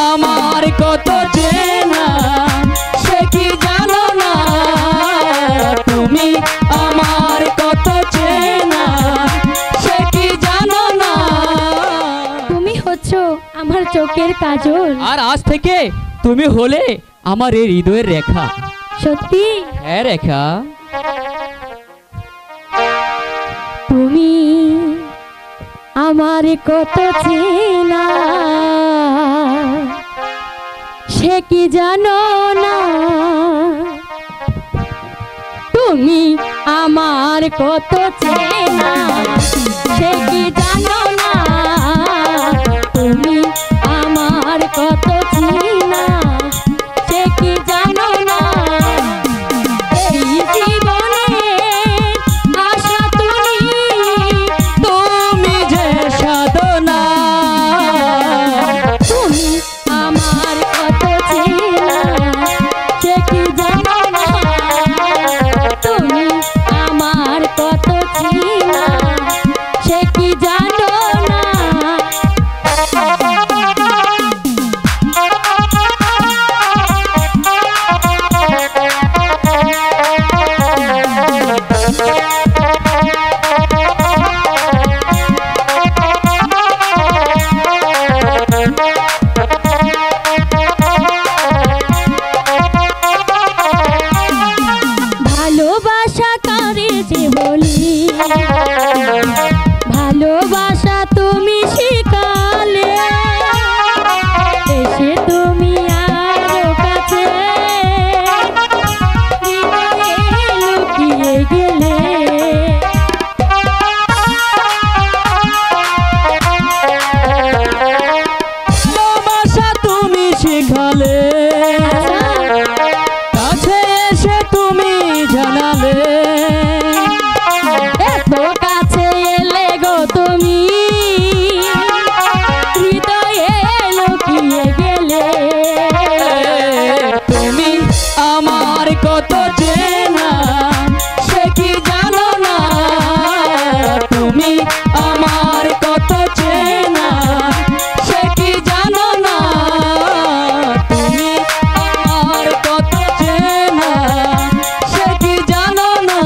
আমার কত চেনা সে কি জানো না তুমি আমার কত চেনা সে কি জানো না তুমি হচ্ছো আমার চোখের কাজল আর আজ থেকে তুমি হলে আমার এই হৃদয়ের রেখা সত্যি হ্যাঁ রেখা তুমি আমার কত চেনা সে কি জানো না তুমি আমার কত চেনা সে কি জানো না তুমি আমার কত চেনা সে কি জানো না এই জীবনে আশা তুমি যে সাধনা তুমি আমার কত চেনা সে কি জানো না তুমি আমার কত চেনা সে কি জানো না ভালোবাসা কারে যে বলি ভালোবাসা তুমি শিখালে এসে তুমি আরো কাছে হৃদয়ে লুকিয়ে গেলে ভালোবাসা তুমি শিখালে কাছে এসে তুমি জানালে এত কাছে এলে গো তুমি হৃদয়ে লুকিয়ে গেলে তুমি আমার কত চেনা সে কি জানো না তুমি আমার কত চেনা সে কি জানো না তুমি আমার কত চেনা সে কি জানো না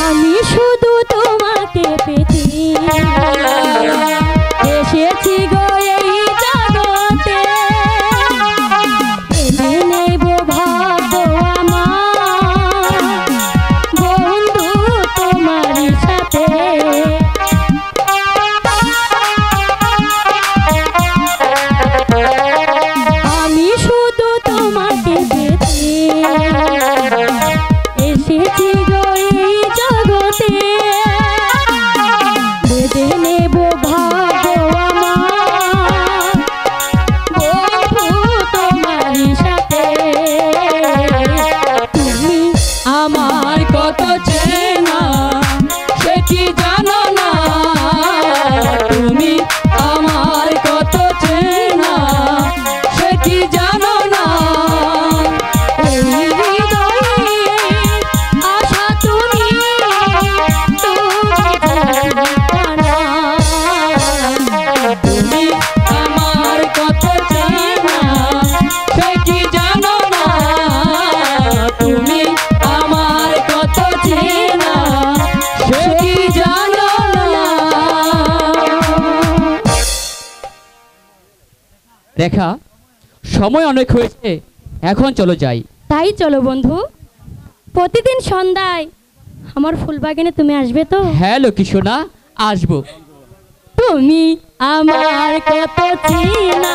আমি শুধু তোমাকে পেতে এসেছি গো এই জগতে এনে নেব ভাগ্য আমার বন্ধু তোমারই সাথে আমি শুধু তোমাকে পেতে এসেছি গো এই জগতে বেঁধে নেব ভাগ্য আমার বন্ধু তোমারই সাথে তুমি আমার কত চেনা সে কি জানো না তুমি আমার কত চেনা সে কি জানো না এই হৃদয়ে আশা তুমি জানো তুমি আমার কত চেনা সে কি জানো না তুমি আমার কত চেনা সে কি জানো না রেখা সময় অনেক হয়েছে এখন চলো যাই তাই চলো বন্ধু প্রতিদিন সন্ধ্যায় আমার ফুলবাগানে তুমি আসবে তো হ্যাঁ লক্ষ্মী সোনা আসবো তুমি আমার কত চেনা